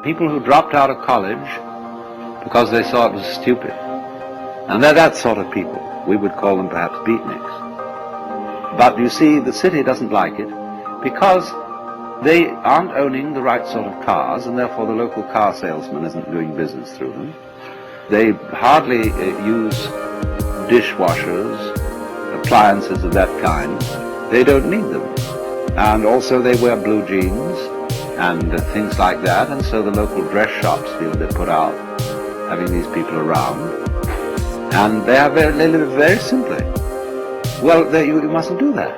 people who dropped out of college because they thought it was stupid. And they're that sort of people. We would call them perhaps beatniks. But you see, the city doesn't like it because they aren't owning the right sort of cars, and therefore the local car salesman isn't doing business through them. They hardly use dishwashers, appliances of that kind. They don't need them. And also they wear blue jeans and things like that, and so the local dress shops feel a bit put out having these people around. And they live very simply. Well, you mustn't do that.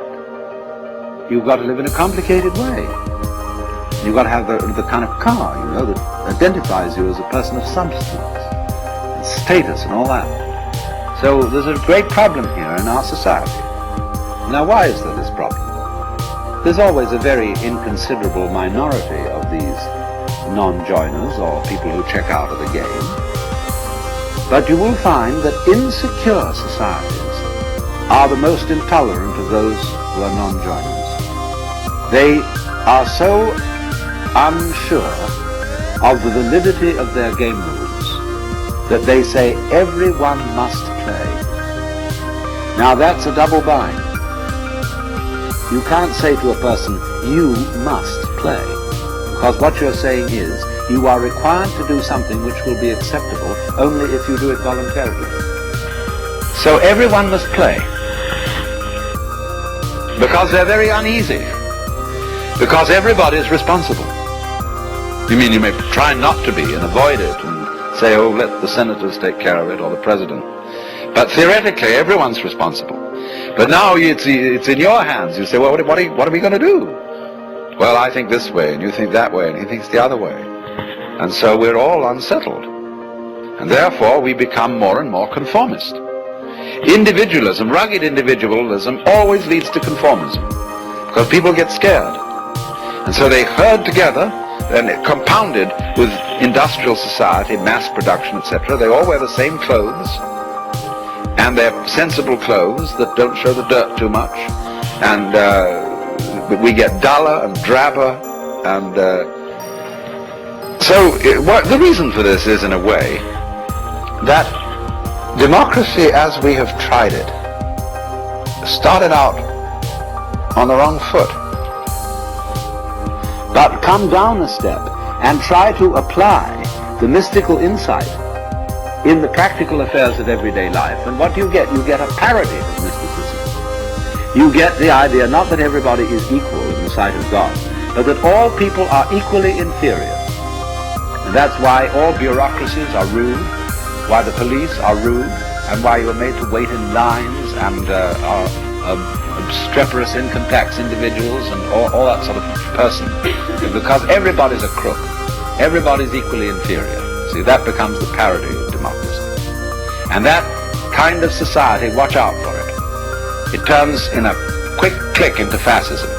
You've got to live in a complicated way. You've got to have the kind of car, you know, that identifies you as a person of substance, and status and all that. So there's a great problem here in our society. Now, why is there this problem? There's always a very inconsiderable minority of these non-joiners or people who check out of the game. But you will find that insecure societies are the most intolerant of those who are non-joiners. They are so unsure of the validity of their game rules that they say everyone must play. Now that's a double bind. You can't say to a person, you must play, because what you're saying is you are required to do something which will be acceptable only if you do it voluntarily. So everyone must play, because they're very uneasy, because everybody is responsible. You mean you may try not to be and avoid it and say, oh, let the senators take care of it or the president. But theoretically, everyone's responsible. But now it's in your hands. You say, well, what are we going to do? Well, I think this way, and you think that way, and he thinks the other way. And so we're all unsettled. And therefore, we become more and more conformist. Individualism, rugged individualism, always leads to conformism, because people get scared. And so they herd together, and compounded with industrial society, mass production, etc. They all wear the same clothes, and they're sensible clothes that don't show the dirt too much, and we get duller and drabber, and so the reason for this is, in a way, that democracy as we have tried it started out on the wrong foot. But come down a step and try to apply the mystical insight in the practical affairs of everyday life, and what do you get? You get a parody of mysticism. You get the idea not that everybody is equal in the sight of God, but that all people are equally inferior. And that's why all bureaucracies are rude, why the police are rude, and why you're made to wait in lines and are obstreperous income tax individuals and all that sort of person. Because everybody's a crook. Everybody's equally inferior. See, that becomes the parody of democracy. And that kind of society, watch out for it. It turns in a quick click into fascism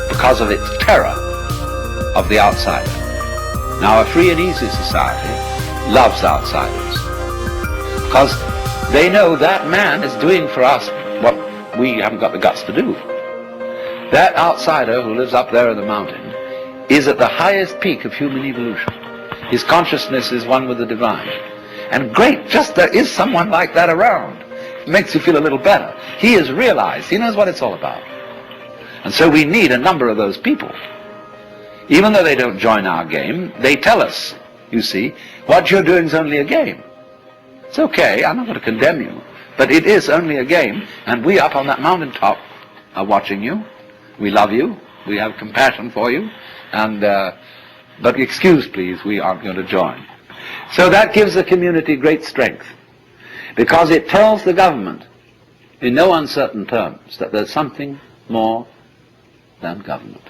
because of its terror of the outsider. Now, a free and easy society loves outsiders because they know that man is doing for us what we haven't got the guts to do. That outsider who lives up there in the mountain is at the highest peak of human evolution. His consciousness is one with the divine. And great, just there is someone like that around. It makes you feel a little better. He has realized, he knows what it's all about. And so we need a number of those people. Even though they don't join our game, they tell us, you see, what you're doing is only a game. It's okay, I'm not going to condemn you, but it is only a game, and we up on that mountaintop are watching you. We love you, we have compassion for you, and but excuse please, we aren't going to join. So that gives the community great strength, because it tells the government in no uncertain terms that there's something more than government.